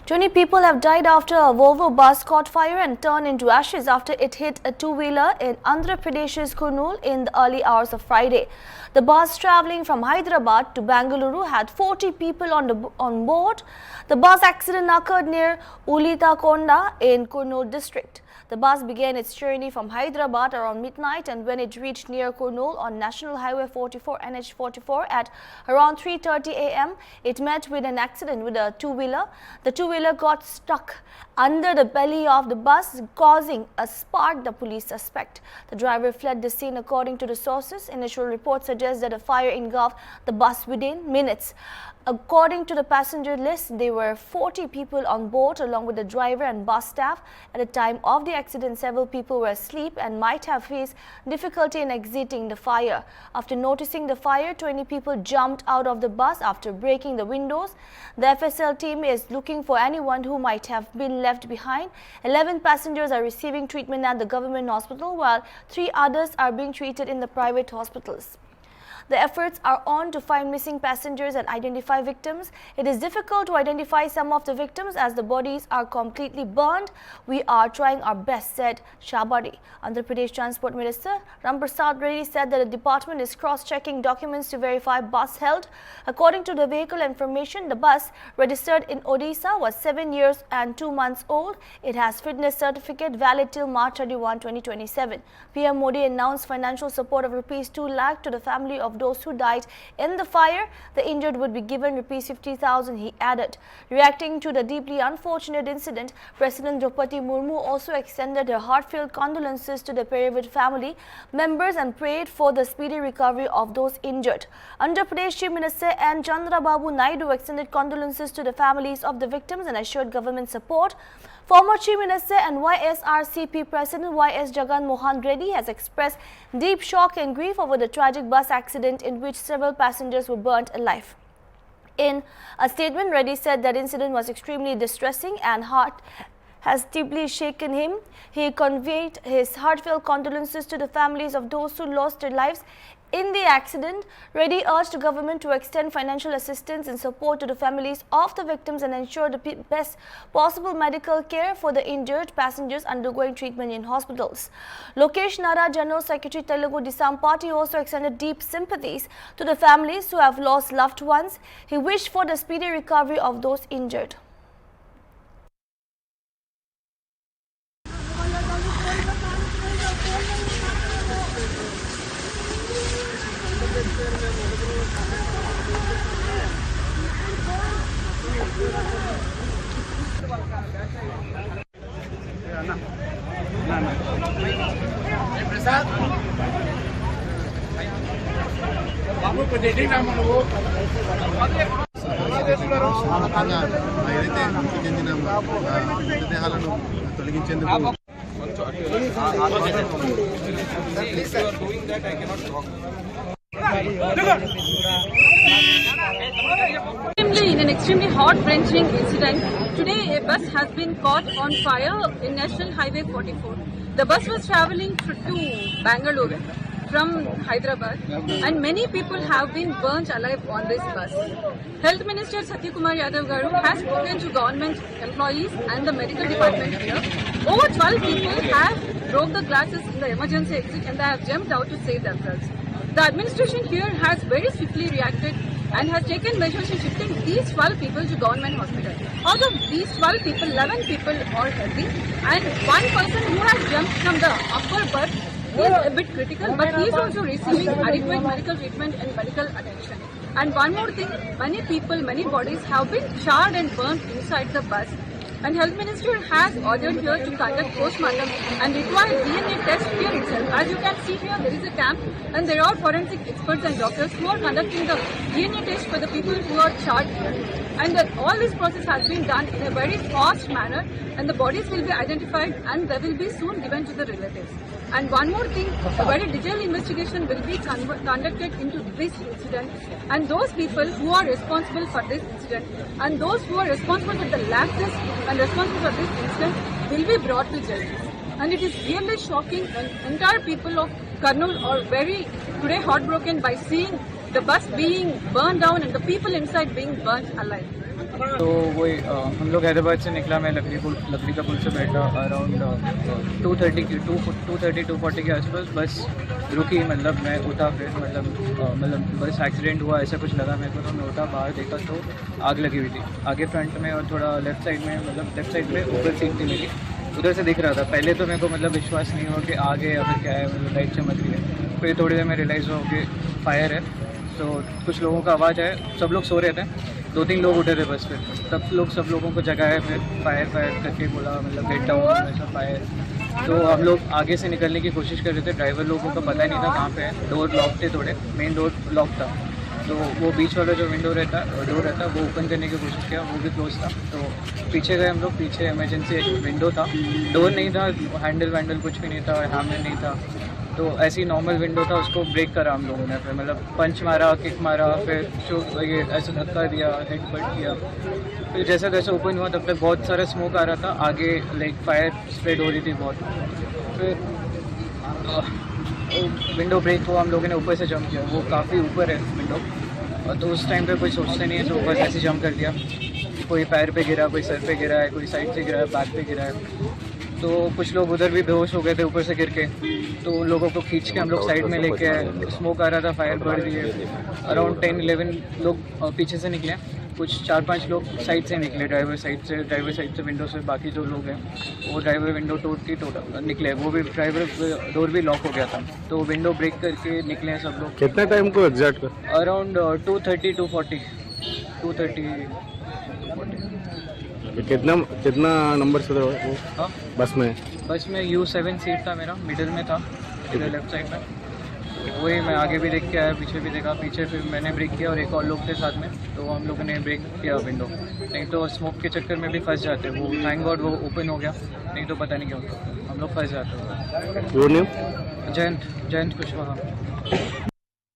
20 people have died after a Volvo bus caught fire and turned into ashes after it hit a two-wheeler in Andhra Pradesh's Kurnool in the early hours of Friday. The bus travelling from Hyderabad to Bengaluru had 40 people on board. The bus accident occurred near Ulitakonda in Kurnool district. The bus began its journey from Hyderabad around midnight, and when it reached near Kurnool on National Highway 44 NH 44 at around 3:30 am, it met with an accident with a two-wheeler. The two-wheeler got stuck under the belly of the bus, causing a spark, the police suspect. The driver fled the scene according to the sources. Initial reports suggest that a fire engulfed the bus within minutes. According to the passenger list, there were 40 people on board along with the driver and bus staff. At the time of the accident, several people were asleep and might have faced difficulty in exiting the fire. After noticing the fire, 20 people jumped out of the bus after breaking the windows. The FSL team is looking for anyone who might have been left behind. 11 passengers are receiving treatment at the government hospital, while 3 others are being treated in the private hospitals. The efforts are on to find missing passengers and identify victims. It is difficult to identify some of the victims as the bodies are completely burned. We are trying our best, said Shabari. Andhra Pradesh Transport Minister Ramprasad Reddy said that the department is cross-checking documents to verify bus health. According to the vehicle information, the bus registered in Odisha was 7 years and 2 months old. It has fitness certificate valid till March 31, 2027. PM Modi announced financial support of Rs 2 lakh to the family of those who died in the fire. The injured would be given Rs 50,000, he added. Reacting to the deeply unfortunate incident, President Draupadi Murmu also extended her heartfelt condolences to the Perivat family members and prayed for the speedy recovery of those injured. Andhra Pradesh Chief Minister N. Chandrababu Naidu extended condolences to the families of the victims and assured government support. Former Chief Minister and YSRCP President Y.S. Jagan Mohan Reddy has expressed deep shock and grief over the tragic bus accident in which several passengers were burnt alive. In a statement, Reddy said that incident was extremely distressing and heart has deeply shaken him. He conveyed his heartfelt condolences to the families of those who lost their lives in the accident. Reddy urged the government to extend financial assistance and support to the families of the victims and ensure the best possible medical care for the injured passengers undergoing treatment in hospitals. Lokesh Nara, General Secretary Telugu Desam Party, also extended deep sympathies to the families who have lost loved ones. He wished for the speedy recovery of those injured. ఏదైతే మృతి చెందిన మృతదేహాలను తొలగించేందుకు In an extremely heart-wrenching incident, today a bus has been caught on fire in National Highway 44. The bus was travelling to Bengaluru from Hyderabad, and many people have been burnt alive on this bus. Health Minister Satyakumar Yadav Garu has spoken to government employees and the medical department here. Over 12 people have broke the glasses in the emergency exit and they have jumped out to save themselves. The administration here has very swiftly reacted and has taken measures in shifting these 12 people to government hospital. Out of these 12 people, 11 people are healthy, and one person who has jumped from the upper berth is a bit critical, but he is also receiving adequate medical treatment and medical attention. And one more thing, many people, many bodies have been charred and burnt inside the bus. And Health Minister has ordered here to conduct postmortem and require DNA test here itself. As you can see here, there is a camp and there are forensic experts and doctors who are conducting the DNA test for the people who are charged here. And all this process has been done in a very fast manner, and the bodies will be identified and they will be soon given to the relatives. And one more thing, a very detailed investigation will be conducted into this incident, and those people who are responsible for this incident and those who are responsible for the lapses and responsible for this incident will be brought to justice. And it is really shocking, and entire people of Kurnool are very today heartbroken by seeing the bus being burned down and the people inside being burnt alive. तो वही हम लोग हैदराबाद से निकला, मैं लकड़ी का पुल से बैठा अराउंड 2:40 के आसपास बस रुकी। मतलब मैं उठा, फिर मतलब बस एक्सीडेंट हुआ ऐसा कुछ लगा मेरे को, तो मैं उठा, बाहर देखा तो आग लगी हुई थी आगे फ्रंट में, और थोड़ा लेफ्ट साइड में, मतलब लेफ्ट साइड में ऊपर सीट थी मेरी, उधर से दिख रहा था। पहले तो मेरे को मतलब विश्वास नहीं हुआ कि आग है या फिर क्या है, मतलब लाइट चमक रही है। फिर थोड़ी देर में रियलाइज़ हुआ कि फायर है, तो कुछ लोगों का आवाज़ आया, सब लोग सो रहे थे, 2-3 लोग उठे थे बस। फिर सब लोगों को जगाया, फिर फायर करके बोला, मतलब गेट डाउन ऐसा फायर। तो हम लोग आगे से निकलने की कोशिश कर रहे थे, ड्राइवर लोगों को पता नहीं था कहाँ पे है, डोर लॉक थे थोड़े, मेन डोर लॉक था, तो वो बीच वाला जो डोर रहता वो ओपन करने की कोशिश किया, वो भी क्लोज था। तो पीछे गए हम लोग, पीछे इमरजेंसी एक विंडो था, डोर नहीं था, हैंडल कुछ भी नहीं था, हैमर नहीं था, तो ऐसी नॉर्मल विंडो था, उसको ब्रेक करा हम लोगों ने। फिर मतलब पंच मारा, किक मारा, फिर ये ऐसे धक्का दिया, हेड बट किया। फिर जैसा जैसे ओपन हुआ तब तक बहुत सारा स्मोक आ रहा था, आगे लाइक फायर स्प्रेड हो रही थी बहुत। फिर विंडो ब्रेक हुआ, हम लोगों ने ऊपर से जंप किया, वो काफ़ी ऊपर है विंडो, तो उस टाइम पे कोई सोचते नहीं है, तो बस ऐसे जंप कर दिया। कोई पैर पे गिरा, कोई सर पे गिरा है, कोई साइड से गिरा है, बैक पे गिरा है। तो कुछ लोग उधर भी बेहोश हो गए थे ऊपर से गिर के, तो उन लोगों को खींच के हम लोग साइड में लेके आए। स्मोक आ रहा था, फायर बढ़ रही है। अराउंड 10-11 लोग पीछे से निकले, कुछ 4-5 लोग साइड से निकले, ड्राइवर साइड से विंडो से। बाकी जो लोग हैं वो ड्राइवर विंडो टोड़ निकले, वो भी ड्राइवर डोर भी लॉक हो गया था, तो विंडो ब्रेक करके निकले हैं सब लोग। कितना टाइम को एग्जैक्ट अराउंड 2:30-2:40 कितना नंबर से था वो हाँ, बस में? बस में U7 सीट था मेरा, मिडिल में था, इधर लेफ्ट साइड में। तो वही मैं आगे भी देख के आया, पीछे भी देखा, पीछे फिर मैंने ब्रेक किया और एक और लोग थे साथ में, तो हम लोगों ने ब्रेक किया विंडो। नहीं तो स्मोक के चक्कर में भी फंस जाते, वो थैंक गॉड वो ओपन हो गया, नहीं तो पता नहीं क्या होता, हम लोग फंस जाते। जयंत जयंत कुशवाहा।